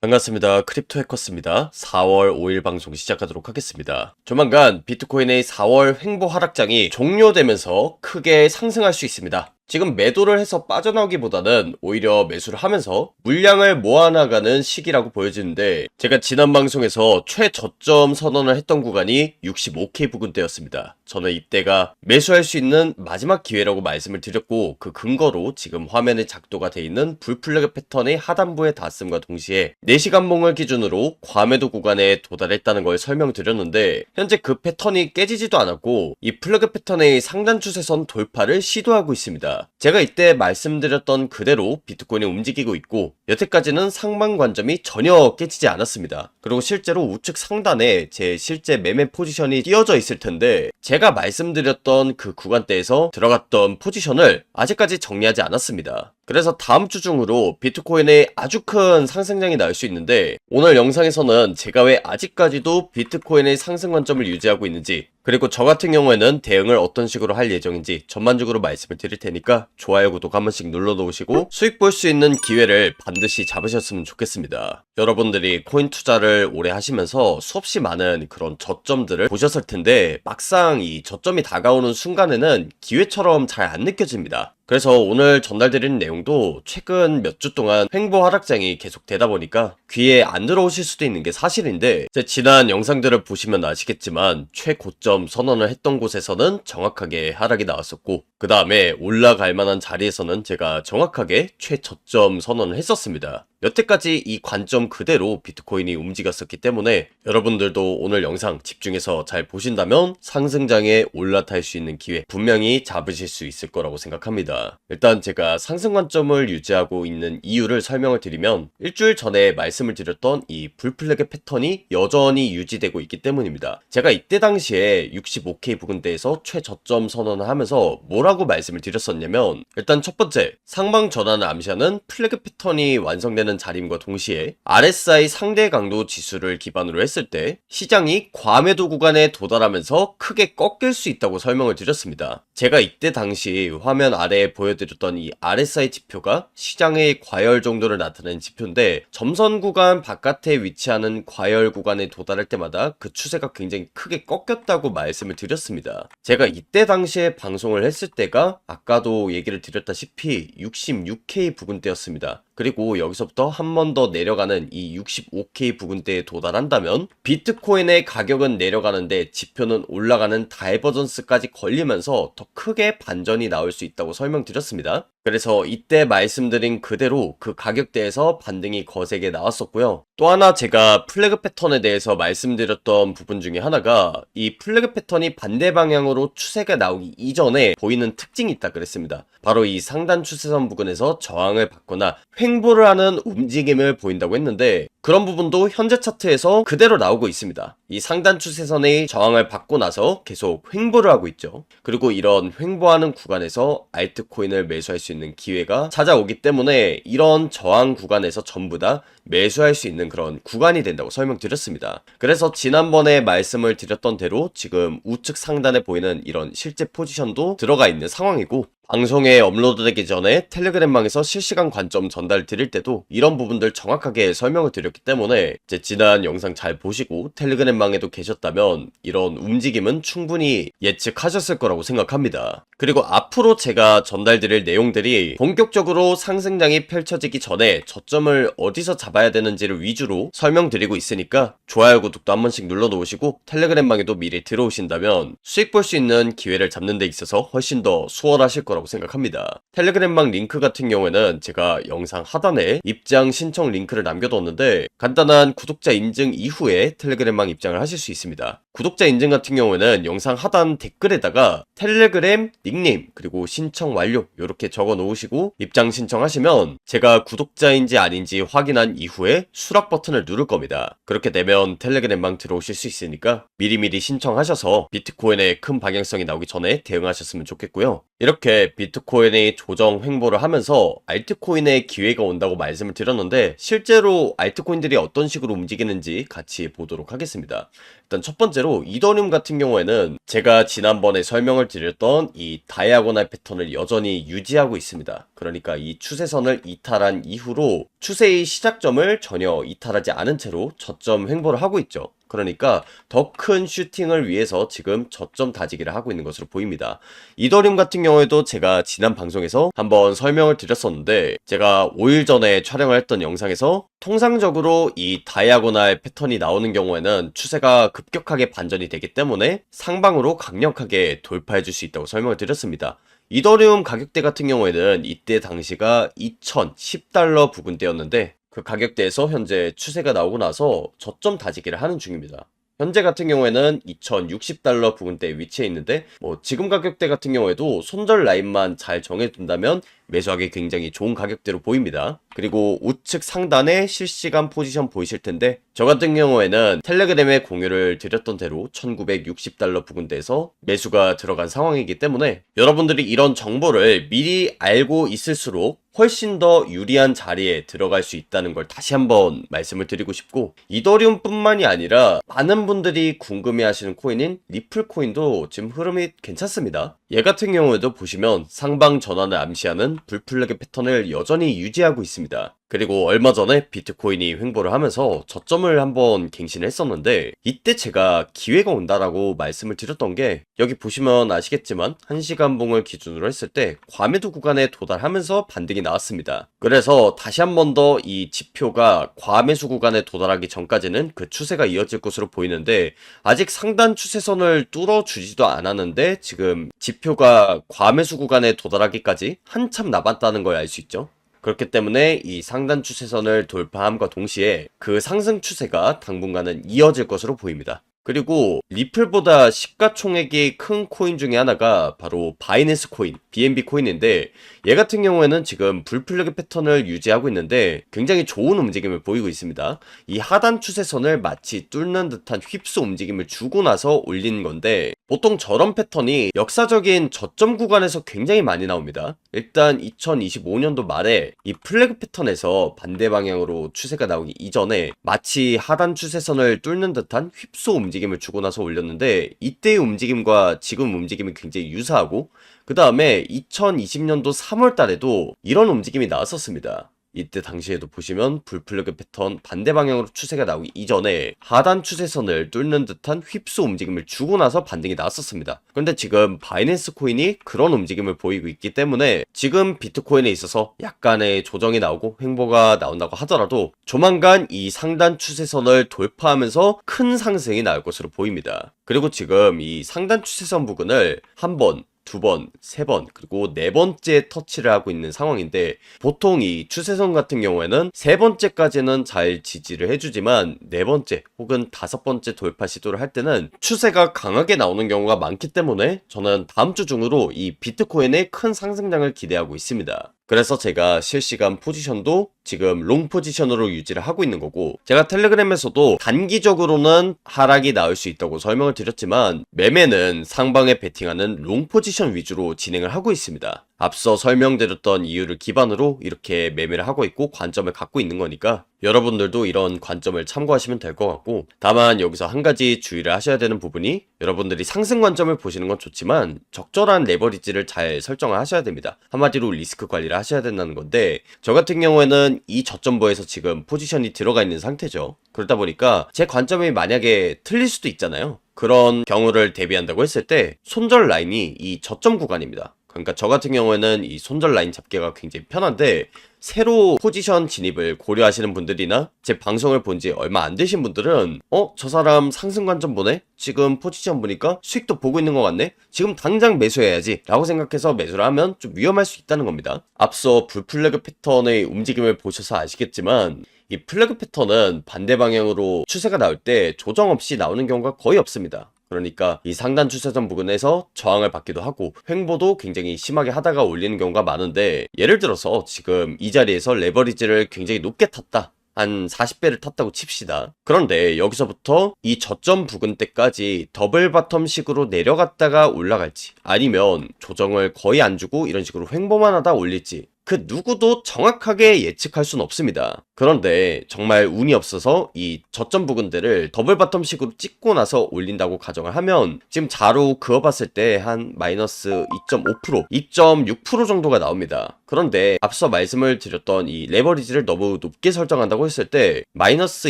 반갑습니다. 크립토 해커스입니다. 4월 5일 방송 시작하도록 하겠습니다. 조만간 비트코인의 4월 횡보 하락장이 종료되면서 크게 상승할 수 있습니다. 지금 매도를 해서 빠져나오기보다는 오히려 매수를 하면서 물량을 모아나가는 시기라고 보여지는데, 제가 지난 방송에서 최저점 선언을 했던 구간이 65K 부근대였습니다. 저는 이때가 매수할 수 있는 마지막 기회라고 말씀을 드렸고, 그 근거로 지금 화면에 작도가 되어 있는 불플래그 패턴의 하단부에 닿았음과 동시에 4시간 봉을 기준으로 과매도 구간에 도달했다는 걸 설명드렸는데, 현재 그 패턴이 깨지지도 않았고 이 플래그 패턴의 상단 추세선 돌파를 시도하고 있습니다. 제가 이때 말씀드렸던 그대로 비트코인이 움직이고 있고, 여태까지는 상방 관점이 전혀 깨지지 않았습니다. 그리고 실제로 우측 상단에 제 실제 매매 포지션이 띄어져 있을 텐데, 제가 말씀드렸던 그 구간대에서 들어갔던 포지션을 아직까지 정리하지 않았습니다. 그래서 다음 주 중으로 비트코인의 아주 큰 상승장이 나올 수 있는데, 오늘 영상에서는 제가 왜 아직까지도 비트코인의 상승 관점을 유지하고 있는지, 그리고 저 같은 경우에는 대응을 어떤 식으로 할 예정인지 전반적으로 말씀을 드릴 테니까 좋아요, 구독 한 번씩 눌러놓으시고 수익 볼 수 있는 기회를 반드시 잡으셨으면 좋겠습니다. 여러분들이 코인 투자를 오래 하시면서 수없이 많은 그런 저점들을 보셨을 텐데, 막상 이 저점이 다가오는 순간에는 기회처럼 잘 안 느껴집니다. 그래서 오늘 전달드리는 내용도 최근 몇 주 동안 횡보 하락장이 계속 되다 보니까 귀에 안 들어오실 수도 있는 게 사실인데, 제 지난 영상들을 보시면 아시겠지만 최고점 선언을 했던 곳에서는 정확하게 하락이 나왔었고, 그 다음에 올라갈 만한 자리에서는 제가 정확하게 최저점 선언을 했었습니다. 여태까지 이 관점 그대로 비트코인이 움직였었기 때문에 여러분들도 오늘 영상 집중해서 잘 보신다면 상승장에 올라탈 수 있는 기회 분명히 잡으실 수 있을 거라고 생각합니다. 일단 제가 상승 관점을 유지하고 있는 이유를 설명을 드리면, 일주일 전에 말씀을 드렸던 이 불플래그 패턴이 여전히 유지되고 있기 때문입니다. 제가 이때 당시에 65K 부근대에서 최저점 선언을 하면서 뭐라고 말씀을 드렸었냐면, 일단 첫 번째, 상방 전환을 암시하는 플래그 패턴이 완성되는 자림과 동시에 RSI 상대 강도 지수를 기반으로 했을 때 시장이 과매도 구간에 도달하면서 크게 꺾일 수 있다고 설명을 드렸습니다. 제가 이때 당시 화면 아래에 보여드렸던 이 RSI 지표가 시장의 과열 정도를 나타내는 지표인데, 점선 구간 바깥에 위치하는 과열 구간에 도달할 때마다 그 추세가 굉장히 크게 꺾였다고 말씀을 드렸습니다. 제가 이때 당시에 방송을 했을 때가 아까도 얘기를 드렸다시피 66K 부근대였습니다. 그리고 여기서부터 한 번 더 내려가는 이 65K 부근대에 도달한다면 비트코인의 가격은 내려가는데 지표는 올라가는 다이버전스까지 걸리면서 더 크게 반전이 나올 수 있다고 설명드렸습니다. 그래서 이때 말씀드린 그대로 그 가격대에서 반등이 거세게 나왔었고요. 또 하나 제가 플래그 패턴에 대해서 말씀드렸던 부분 중에 하나가, 이 플래그 패턴이 반대 방향으로 추세가 나오기 이전에 보이는 특징이 있다 그랬습니다. 바로 이 상단 추세선 부근에서 저항을 받거나 횡보를 하는 움직임을 보인다고 했는데, 그런 부분도 현재 차트에서 그대로 나오고 있습니다. 이 상단 추세선의 저항을 받고 나서 계속 횡보를 하고 있죠. 그리고 이런 횡보하는 구간에서 알트코인을 매수할 수 있는 기회가 찾아오기 때문에 이런 저항 구간에서 전부 다 매수할 수 있는 그런 구간이 된다고 설명드렸습니다. 그래서 지난번에 말씀을 드렸던 대로 지금 우측 상단에 보이는 이런 실제 포지션도 들어가 있는 상황이고, 방송에 업로드되기 전에 텔레그램망에서 실시간 관점 전달 드릴 때도 이런 부분들 정확하게 설명을 드렸기 때문에 제 지난 영상 잘 보시고 텔레그램망에도 계셨다면 이런 움직임은 충분히 예측하셨을 거라고 생각합니다. 그리고 앞으로 제가 전달드릴 내용들이 본격적으로 상승장이 펼쳐지기 전에 저점을 어디서 잡아야 되는지를 위주로 설명드리고 있으니까 좋아요, 구독도 한 번씩 눌러놓으시고 텔레그램망에도 미리 들어오신다면 수익 볼 수 있는 기회를 잡는 데 있어서 훨씬 더 수월하실 거라고 생각합니다. 텔레그램망 링크 같은 경우에는 제가 영상 하단에 입장 신청 링크를 남겨뒀는데, 간단한 구독자 인증 이후에 텔레그램망 입장을 하실 수 있습니다. 구독자 인증 같은 경우에는 영상 하단 댓글에다가 텔레그램 닉네임 그리고 신청 완료 이렇게 적어 놓으시고 입장 신청하시면 제가 구독자인지 아닌지 확인한 이후에 수락 버튼을 누를 겁니다. 그렇게 되면 텔레그램망 들어오실 수 있으니까 미리미리 신청하셔서 비트코인의 큰 방향성이 나오기 전에 대응하셨으면 좋겠고요. 이렇게 비트코인의 조정 횡보를 하면서 알트코인의 기회가 온다고 말씀을 드렸는데, 실제로 알트코인들이 어떤 식으로 움직이는지 같이 보도록 하겠습니다. 일단 첫 번째로 이더리움 같은 경우에는 제가 지난번에 설명을 드렸던 이 다이아고날 패턴을 여전히 유지하고 있습니다. 그러니까 이 추세선을 이탈한 이후로 추세의 시작점을 전혀 이탈하지 않은 채로 저점 횡보를 하고 있죠. 그러니까 더 큰 슈팅을 위해서 지금 저점 다지기를 하고 있는 것으로 보입니다. 이더리움 같은 경우에도 제가 지난 방송에서 한번 설명을 드렸었는데, 제가 5일 전에 촬영을 했던 영상에서 통상적으로 이 다이아고날 패턴이 나오는 경우에는 추세가 급격하게 반전이 되기 때문에 상방으로 강력하게 돌파해 줄 수 있다고 설명을 드렸습니다. 이더리움 가격대 같은 경우에는 이때 당시가 2010달러 부근대였는데, 그 가격대에서 현재 추세가 나오고 나서 저점 다지기를 하는 중입니다. 현재 같은 경우에는 2060달러 부근대에 위치해 있는데, 지금 가격대 같은 경우에도 손절 라인만 잘 정해둔다면 매수하기 굉장히 좋은 가격대로 보입니다. 그리고 우측 상단에 실시간 포지션 보이실 텐데, 저 같은 경우에는 텔레그램에 공유를 드렸던 대로 1960달러 부근대에서 매수가 들어간 상황이기 때문에 여러분들이 이런 정보를 미리 알고 있을수록 훨씬 더 유리한 자리에 들어갈 수 있다는 걸 다시 한번 말씀을 드리고 싶고, 이더리움 뿐만이 아니라 많은 분들이 궁금해 하시는 코인인 리플 코인도 지금 흐름이 괜찮습니다. 얘 같은 경우에도 보시면 상방 전환을 암시하는 불플래그 패턴을 여전히 유지하고 있습니다. 그리고 얼마 전에 비트코인이 횡보를 하면서 저점을 한번 갱신을 했었는데, 이때 제가 기회가 온다라고 말씀을 드렸던 게, 여기 보시면 아시겠지만 1시간 봉을 기준으로 했을 때 과매도 구간에 도달하면서 반등이 나왔습니다. 그래서 다시 한 번 더 이 지표가 과매수 구간에 도달하기 전까지는 그 추세가 이어질 것으로 보이는데, 아직 상단 추세선을 뚫어주지도 않았는데 지금 지표가 과매수 구간에 도달하기까지 한참 남았다는 걸 알 수 있죠. 그렇기 때문에 이 상단 추세선을 돌파함과 동시에 그 상승 추세가 당분간은 이어질 것으로 보입니다. 그리고 리플보다 시가총액이 큰 코인 중에 하나가 바로 바이낸스 코인, BNB 코인인데, 얘 같은 경우에는 지금 불플래그 패턴을 유지하고 있는데 굉장히 좋은 움직임을 보이고 있습니다. 이 하단 추세선을 마치 뚫는 듯한 휩쓸 움직임을 주고 나서 올린 건데, 보통 저런 패턴이 역사적인 저점 구간에서 굉장히 많이 나옵니다. 일단 2025년도 말에 이 플래그 패턴에서 반대 방향으로 추세가 나오기 이전에 마치 하단 추세선을 뚫는 듯한 휩쓸 움직임을 주고 나서 올렸는데, 이때의 움직임과 지금 움직임이 굉장히 유사하고, 그 다음에 2020년도 3월 달에도 이런 움직임이 나왔었습니다. 이때 당시에도 보시면 불플래그 패턴 반대 방향으로 추세가 나오기 이전에 하단 추세선을 뚫는 듯한 휩쓸 움직임을 주고 나서 반등이 나왔었습니다. 그런데 지금 바이낸스 코인이 그런 움직임을 보이고 있기 때문에 지금 비트코인에 있어서 약간의 조정이 나오고 횡보가 나온다고 하더라도 조만간 이 상단 추세선을 돌파하면서 큰 상승이 나올 것으로 보입니다. 그리고 지금 이 상단 추세선 부근을 한 번, 두 번, 세 번, 그리고 네 번째 터치를 하고 있는 상황인데, 보통 이 추세선 같은 경우에는 세 번째까지는 잘 지지를 해주지만 네 번째 혹은 다섯 번째 돌파 시도를 할 때는 추세가 강하게 나오는 경우가 많기 때문에 저는 다음 주 중으로 이 비트코인의 큰 상승장을 기대하고 있습니다. 그래서 제가 실시간 포지션도 지금 롱 포지션으로 유지를 하고 있는 거고, 제가 텔레그램에서도 단기적으로는 하락이 나올 수 있다고 설명을 드렸지만 매매는 상방에 베팅하는 롱 포지션 위주로 진행을 하고 있습니다. 앞서 설명드렸던 이유를 기반으로 이렇게 매매를 하고 있고 관점을 갖고 있는 거니까 여러분들도 이런 관점을 참고하시면 될 것 같고, 다만 여기서 한 가지 주의를 하셔야 되는 부분이, 여러분들이 상승 관점을 보시는 건 좋지만 적절한 레버리지를 잘 설정을 하셔야 됩니다. 한마디로 리스크 관리를 하셔야 된다는 건데, 저 같은 경우에는 이 저점부에서 지금 포지션이 들어가 있는 상태죠. 그러다 보니까 제 관점이 만약에 틀릴 수도 있잖아요. 그런 경우를 대비한다고 했을 때 손절 라인이 이 저점 구간입니다. 그러니까 저 같은 경우에는 이 손절 라인 잡기가 굉장히 편한데, 새로 포지션 진입을 고려하시는 분들이나 제 방송을 본 지 얼마 안 되신 분들은 저 사람 상승 관점 보네? 지금 포지션 보니까 수익도 보고 있는 것 같네? 지금 당장 매수해야지 라고 생각해서 매수를 하면 좀 위험할 수 있다는 겁니다. 앞서 불플래그 패턴의 움직임을 보셔서 아시겠지만 이 플래그 패턴은 반대 방향으로 추세가 나올 때 조정 없이 나오는 경우가 거의 없습니다. 그러니까 이 상단 추세선 부근에서 저항을 받기도 하고 횡보도 굉장히 심하게 하다가 올리는 경우가 많은데, 예를 들어서 지금 이 자리에서 레버리지를 굉장히 높게 탔다, 한 40배를 탔다고 칩시다. 그런데 여기서부터 이 저점 부근 때까지 더블 바텀 식으로 내려갔다가 올라갈지, 아니면 조정을 거의 안 주고 이런 식으로 횡보만 하다 올릴지, 그 누구도 정확하게 예측할 수는 없습니다. 그런데 정말 운이 없어서 이 저점 부근들을 더블 바텀식으로 찍고 나서 올린다고 가정을 하면 지금 자로 그어봤을 때 한 마이너스 2.5%, 2.6% 정도가 나옵니다. 그런데 앞서 말씀을 드렸던 이 레버리지를 너무 높게 설정한다고 했을 때 마이너스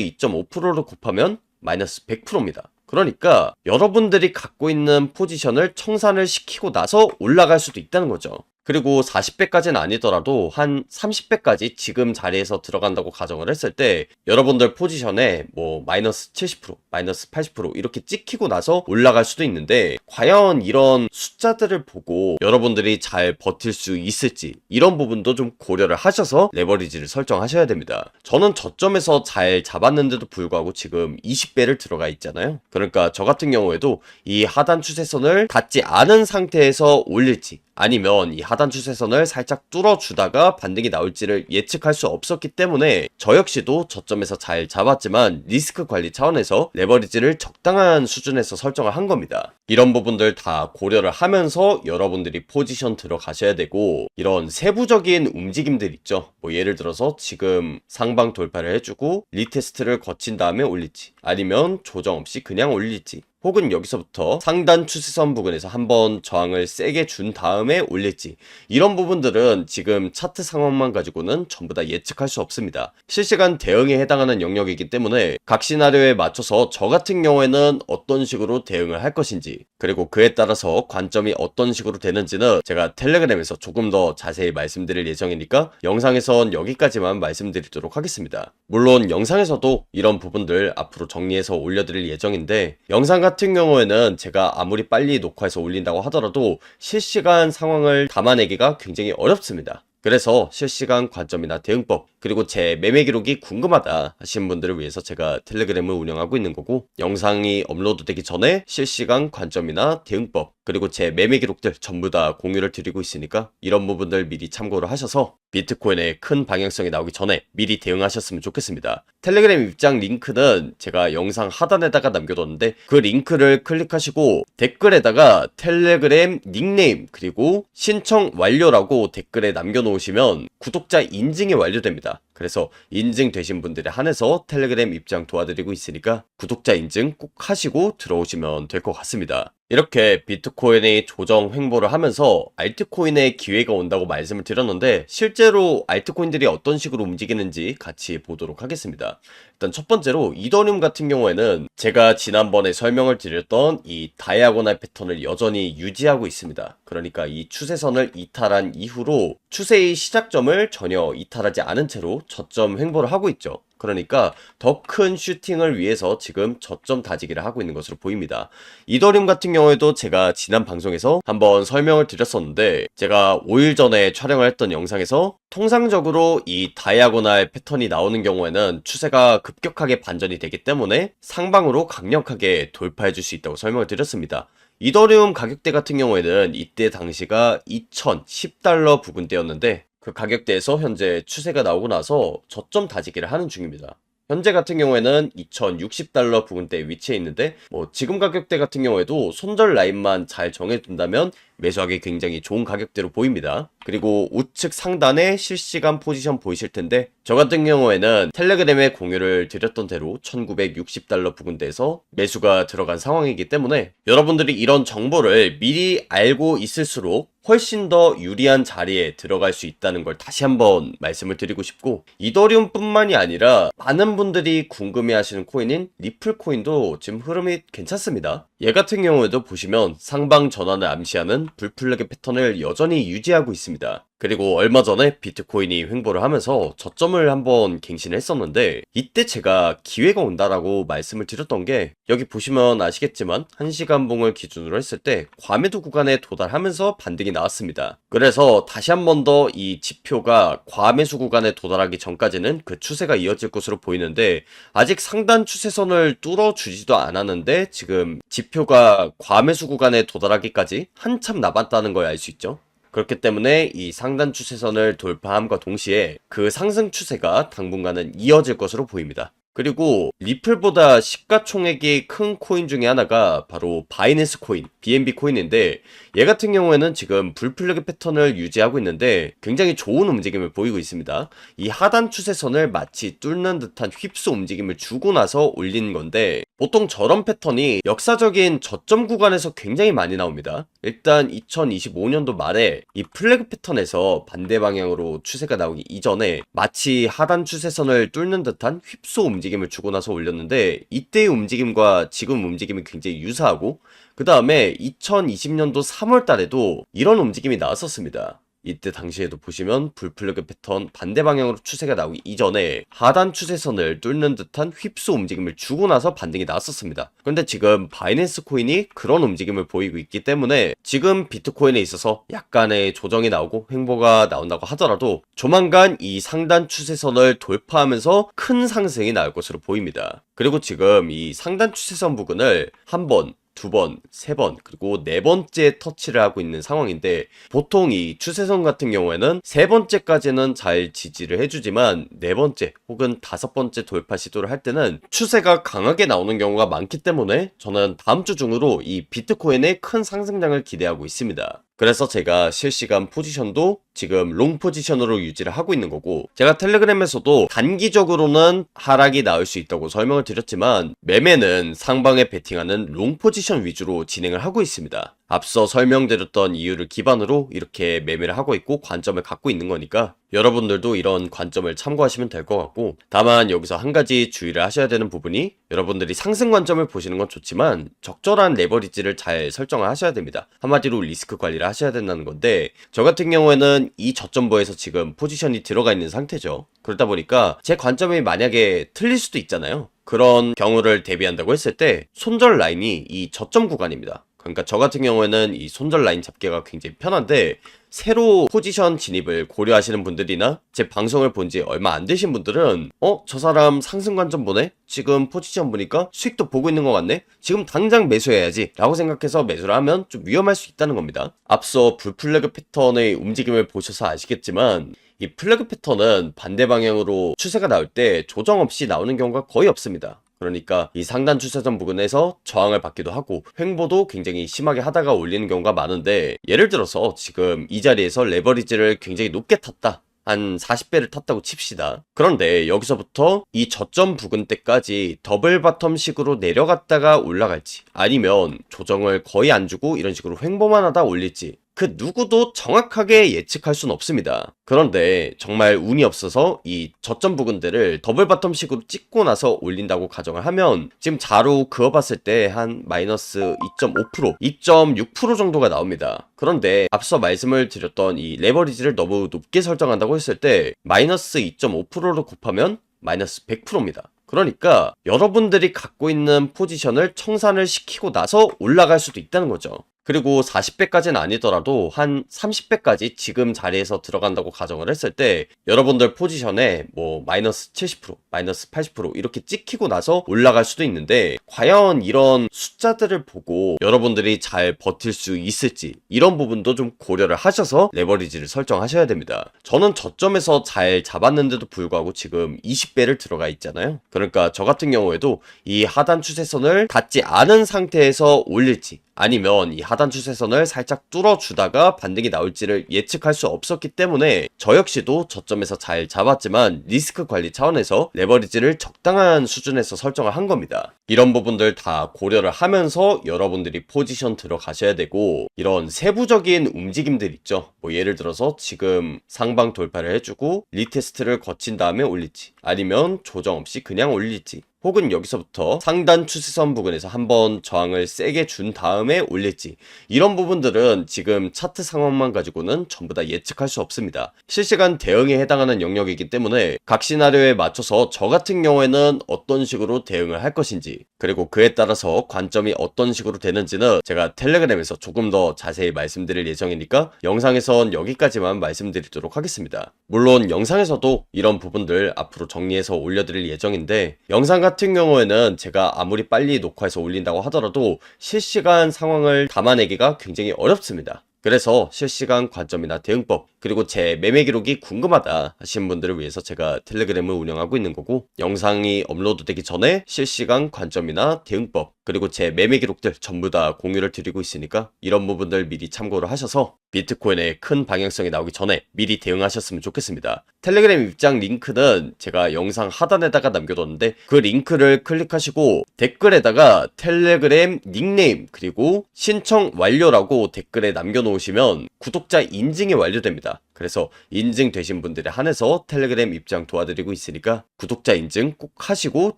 2.5%로 곱하면 마이너스 100%입니다. 그러니까 여러분들이 갖고 있는 포지션을 청산을 시키고 나서 올라갈 수도 있다는 거죠. 그리고 40배까지는 아니더라도 한 30배까지 지금 자리에서 들어간다고 가정을 했을 때 여러분들 포지션에 뭐 마이너스 70%, 마이너스 80% 이렇게 찍히고 나서 올라갈 수도 있는데 과연 이런 숫자들을 보고 여러분들이 잘 버틸 수 있을지 이런 부분도 좀 고려를 하셔서 레버리지를 설정하셔야 됩니다. 저는 저점에서 잘 잡았는데도 불구하고 지금 20배를 들어가 있잖아요. 그러니까 저 같은 경우에도 이 하단 추세선을 닿지 않은 상태에서 올릴지 아니면 이 하단 추세선을 살짝 뚫어주다가 반등이 나올지를 예측할 수 없었기 때문에 저 역시도 저점에서 잘 잡았지만 리스크 관리 차원에서 레버리지를 적당한 수준에서 설정을 한 겁니다. 이런 부분들 다 고려를 하면서 여러분들이 포지션 들어가셔야 되고 이런 세부적인 움직임들 있죠. 뭐 예를 들어서 지금 상방 돌파를 해주고 리테스트를 거친 다음에 올릴지 아니면 조정 없이 그냥 올릴지 혹은 여기서부터 상단 추세선 부근에서 한번 저항을 세게 준 다음에 올릴지 이런 부분들은 지금 차트 상황만 가지고는 전부 다 예측할 수 없습니다. 실시간 대응에 해당하는 영역이기 때문에 각 시나리오에 맞춰서 저 같은 경우에는 어떤 식으로 대응을 할 것인지 그리고 그에 따라서 관점이 어떤 식으로 되는지는 제가 텔레그램에서 조금 더 자세히 말씀드릴 예정이니까 영상에선 여기까지만 말씀드리도록 하겠습니다. 물론 영상에서도 이런 부분들 앞으로 정리해서 올려드릴 예정인데 영상 같은 경우에는 제가 아무리 빨리 녹화해서 올린다고 하더라도 실시간 상황을 담아내기가 굉장히 어렵습니다. 그래서 실시간 관점이나 대응법 그리고 제 매매 기록이 궁금하다 하시는 분들을 위해서 제가 텔레그램을 운영하고 있는 거고 영상이 업로드되기 전에 실시간 관점이나 대응법 그리고 제 매매 기록들 전부 다 공유를 드리고 있으니까 이런 부분들 미리 참고를 하셔서 비트코인의 큰 방향성이 나오기 전에 미리 대응하셨으면 좋겠습니다. 텔레그램 입장 링크는 제가 영상 하단에다가 남겨뒀는데 그 링크를 클릭하시고 댓글에다가 텔레그램 닉네임 그리고 신청 완료라고 댓글에 남겨놓으시면 구독자 인증이 완료됩니다. 그래서 인증되신 분들에 한해서 텔레그램 입장 도와드리고 있으니까 구독자 인증 꼭 하시고 들어오시면 될 것 같습니다. 이렇게 비트코인의 조정 횡보를 하면서 알트코인의 기회가 온다고 말씀을 드렸는데 실제로 알트코인들이 어떤 식으로 움직이는지 같이 보도록 하겠습니다. 일단 첫 번째로 이더리움 같은 경우에는 제가 지난번에 설명을 드렸던 이 다이아고날 패턴을 여전히 유지하고 있습니다. 그러니까 이 추세선을 이탈한 이후로 추세의 시작점을 전혀 이탈하지 않은 채로 저점 횡보를 하고 있죠. 그러니까 더 큰 슈팅을 위해서 지금 저점 다지기를 하고 있는 것으로 보입니다. 이더리움 같은 경우에도 제가 지난 방송에서 한번 설명을 드렸었는데 제가 5일 전에 촬영을 했던 영상에서 통상적으로 이 다이아고날 패턴이 나오는 경우에는 추세가 급격하게 반전이 되기 때문에 상방으로 강력하게 돌파해 줄 수 있다고 설명을 드렸습니다. 이더리움 가격대 같은 경우에는 이때 당시가 2010달러 부근대였는데 그 가격대에서 현재 추세가 나오고 나서 저점 다지기를 하는 중입니다. 현재 같은 경우에는 2060달러 부근대에 위치해 있는데 뭐 지금 가격대 같은 경우에도 손절 라인만 잘 정해둔다면 매수하기 굉장히 좋은 가격대로 보입니다. 그리고 우측 상단에 실시간 포지션 보이실 텐데 저 같은 경우에는 텔레그램에 공유를 드렸던 대로 1960달러 부근대에서 매수가 들어간 상황이기 때문에 여러분들이 이런 정보를 미리 알고 있을수록 훨씬 더 유리한 자리에 들어갈 수 있다는 걸 다시 한번 말씀을 드리고 싶고 이더리움 뿐만이 아니라 많은 분들이 궁금해하시는 코인인 리플 코인도 지금 흐름이 괜찮습니다. 얘 같은 경우에도 보시면 상방 전환을 암시하는 불플러기 패턴을 여전히 유지하고 있습니다. 그리고 얼마 전에 비트코인이 횡보를 하면서 저점을 한번 갱신했었는데 이때 제가 기회가 온다라고 말씀을 드렸던 게 여기 보시면 아시겠지만 1시간 봉을 기준으로 했을 때 과매도 구간에 도달하면서 반등이 나왔습니다. 그래서 다시 한 번 더 이 지표가 과매수 구간에 도달하기 전까지는 그 추세가 이어질 것으로 보이는데 아직 상단 추세선을 뚫어주지도 않았는데 지금 지표가 과매수 구간에 도달하기까지 한참 남았다는 걸 알 수 있죠. 그렇기 때문에 이 상단 추세선을 돌파함과 동시에 그 상승 추세가 당분간은 이어질 것으로 보입니다. 그리고 리플보다 시가총액이 큰 코인 중에 하나가 바로 바이낸스 코인, BNB 코인인데 얘 같은 경우에는 지금 불플러그 패턴을 유지하고 있는데 굉장히 좋은 움직임을 보이고 있습니다. 이 하단 추세선을 마치 뚫는 듯한 휩쓸 움직임을 주고 나서 올린 건데 보통 저런 패턴이 역사적인 저점 구간에서 굉장히 많이 나옵니다. 일단 2025년도 말에 이 플래그 패턴에서 반대 방향으로 추세가 나오기 이전에 마치 하단 추세선을 뚫는 듯한 휩쓸 움직임을 주고 나서 올렸는데 이때의 움직임과 지금 움직임이 굉장히 유사하고 그 다음에 2020년도 3월 달에도 이런 움직임이 나왔었습니다. 이때 당시에도 보시면 불플러그 패턴 반대 방향으로 추세가 나오기 이전에 하단 추세선을 뚫는 듯한 휩쓸 움직임을 주고 나서 반등이 나왔었습니다. 그런데 지금 바이낸스 코인이 그런 움직임을 보이고 있기 때문에 지금 비트코인에 있어서 약간의 조정이 나오고 횡보가 나온다고 하더라도 조만간 이 상단 추세선을 돌파하면서 큰 상승이 나올 것으로 보입니다. 그리고 지금 이 상단 추세선 부근을 한번 두 번, 세 번, 그리고 네 번째 터치를 하고 있는 상황인데 보통 이 추세선 같은 경우에는 세 번째까지는 잘 지지를 해주지만 네 번째 혹은 다섯 번째 돌파 시도를 할 때는 추세가 강하게 나오는 경우가 많기 때문에 저는 다음 주 중으로 이 비트코인의 큰 상승장을 기대하고 있습니다. 그래서 제가 실시간 포지션도 지금 롱 포지션으로 유지를 하고 있는 거고 제가 텔레그램에서도 단기적으로는 하락이 나올 수 있다고 설명을 드렸지만 매매는 상방에 베팅하는 롱 포지션 위주로 진행을 하고 있습니다. 앞서 설명드렸던 이유를 기반으로 이렇게 매매를 하고 있고 관점을 갖고 있는 거니까 여러분들도 이런 관점을 참고하시면 될 것 같고 다만 여기서 한 가지 주의를 하셔야 되는 부분이 여러분들이 상승 관점을 보시는 건 좋지만 적절한 레버리지를 잘 설정을 하셔야 됩니다. 한마디로 리스크 관리를 하셔야 된다는 건데 저 같은 경우에는 이 저점부에서 지금 포지션이 들어가 있는 상태죠. 그러다 보니까 제 관점이 만약에 틀릴 수도 있잖아요. 그런 경우를 대비한다고 했을 때 손절 라인이 이 저점 구간입니다. 그러니까 저 같은 경우에는 이 손절 라인 잡기가 굉장히 편한데 새로 포지션 진입을 고려하시는 분들이나 제 방송을 본 지 얼마 안 되신 분들은 저 사람 상승 관점 보네? 지금 포지션 보니까 수익도 보고 있는 것 같네? 지금 당장 매수해야지 라고 생각해서 매수를 하면 좀 위험할 수 있다는 겁니다. 앞서 불플래그 패턴의 움직임을 보셔서 아시겠지만 이 플래그 패턴은 반대 방향으로 추세가 나올 때 조정 없이 나오는 경우가 거의 없습니다. 그러니까 이 상단 추세선 부근에서 저항을 받기도 하고 횡보도 굉장히 심하게 하다가 올리는 경우가 많은데 예를 들어서 지금 이 자리에서 레버리지를 굉장히 높게 탔다. 한 40배를 탔다고 칩시다. 그런데 여기서부터 이 저점 부근 때까지 더블 바텀 식으로 내려갔다가 올라갈지 아니면 조정을 거의 안 주고 이런 식으로 횡보만 하다 올릴지 그 누구도 정확하게 예측할 수는 없습니다. 그런데 정말 운이 없어서 이 저점 부근들을 더블 바텀식으로 찍고 나서 올린다고 가정을 하면 지금 자로 그어봤을 때 한 마이너스 2.5%, 2.6% 정도가 나옵니다. 그런데 앞서 말씀을 드렸던 이 레버리지를 너무 높게 설정한다고 했을 때 마이너스 2.5%로 곱하면 마이너스 100%입니다. 그러니까 여러분들이 갖고 있는 포지션을 청산을 시키고 나서 올라갈 수도 있다는 거죠. 그리고 40배까지는 아니더라도 한 30배까지 지금 자리에서 들어간다고 가정을 했을 때 여러분들 포지션에 뭐 마이너스 70%, 마이너스 80% 이렇게 찍히고 나서 올라갈 수도 있는데 과연 이런 숫자들을 보고 여러분들이 잘 버틸 수 있을지 이런 부분도 좀 고려를 하셔서 레버리지를 설정하셔야 됩니다. 저는 저점에서 잘 잡았는데도 불구하고 지금 20배를 들어가 있잖아요. 그러니까 저 같은 경우에도 이 하단 추세선을 닿지 않은 상태에서 올릴지 아니면 이 하단 추세선을 살짝 뚫어주다가 반등이 나올지를 예측할 수 없었기 때문에 저 역시도 저점에서 잘 잡았지만 리스크 관리 차원에서 레버리지를 적당한 수준에서 설정을 한 겁니다. 이런 부분들 다 고려를 하면서 여러분들이 포지션 들어가셔야 되고 이런 세부적인 움직임들 있죠. 뭐 예를 들어서 지금 상방 돌파를 해주고 리테스트를 거친 다음에 올릴지 아니면 조정 없이 그냥 올릴지 혹은 여기서부터 상단 추세선 부근에서 한번 저항을 세게 준 다음에 올릴지 이런 부분들은 지금 차트 상황만 가지고는 전부 다 예측할 수 없습니다. 실시간 대응에 해당하는 영역이기 때문에 각 시나리오에 맞춰서 저 같은 경우에는 어떤 식으로 대응을 할 것인지 그리고 그에 따라서 관점이 어떤 식으로 되는지는 제가 텔레그램에서 조금 더 자세히 말씀드릴 예정이니까 영상에선 여기까지만 말씀드리도록 하겠습니다. 물론 영상에서도 이런 부분들 앞으로 정리해서 올려드릴 예정인데 영상 같은 경우에는 제가 아무리 빨리 녹화해서 올린다고 하더라도 실시간 상황을 담아내기가 굉장히 어렵습니다. 그래서 실시간 관점이나 대응법, 그리고 제 매매 기록이 궁금하다 하시는 분들을 위해서 제가 텔레그램을 운영하고 있는 거고, 영상이 업로드되기 전에 실시간 관점이나 대응법, 그리고 제 매매 기록들 전부 다 공유를 드리고 있으니까 이런 부분들 미리 참고를 하셔서 비트코인의 큰 방향성이 나오기 전에 미리 대응하셨으면 좋겠습니다. 텔레그램 입장 링크는 제가 영상 하단에다가 남겨뒀는데, 그 링크를 클릭하시고 댓글에다가 텔레그램 닉네임 그리고 신청 완료라고 댓글에 남겨놓으시면 구독자 인증이 완료됩니다. 그래서 인증되신 분들에 한해서 텔레그램 입장 도와드리고 있으니까 구독자 인증 꼭 하시고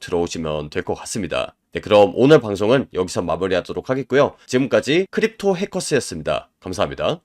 들어오시면 될 것 같습니다. 네, 그럼 오늘 방송은 여기서 마무리하도록 하겠고요. 지금까지 크립토 해커스였습니다. 감사합니다.